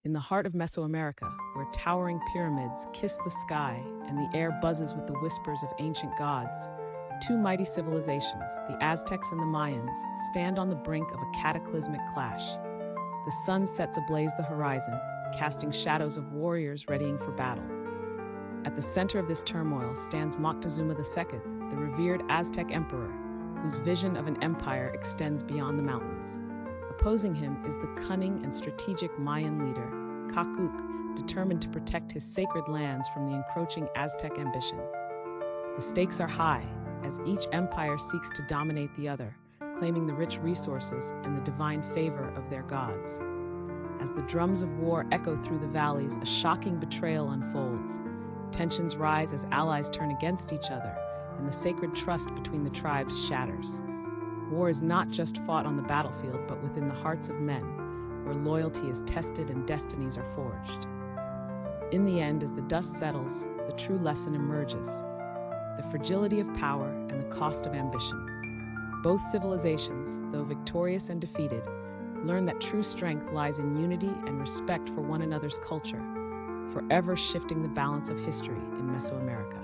In the heart of Mesoamerica, where towering pyramids kiss the sky and the air buzzes with the whispers of ancient gods, two mighty civilizations, the Aztecs and the Mayans, stand on the brink of a cataclysmic clash. The sun sets ablaze the horizon, casting shadows of warriors readying for battle. At the center of this turmoil stands Moctezuma II, the revered Aztec emperor, whose vision of an empire extends beyond the mountains. Opposing him is the cunning and strategic Mayan leader, Kakuk, determined to protect his sacred lands from the encroaching Aztec ambition. The stakes are high, as each empire seeks to dominate the other, claiming the rich resources and the divine favor of their gods. As the drums of war echo through the valleys, a shocking betrayal unfolds. Tensions rise as allies turn against each other, and the sacred trust between the tribes shatters. War is not just fought on the battlefield, but within the hearts of men, where loyalty is tested and destinies are forged. In the end, as the dust settles, the true lesson emerges: the fragility of power and the cost of ambition. Both civilizations, though victorious and defeated, learn that true strength lies in unity and respect for one another's culture, forever shifting the balance of history in Mesoamerica.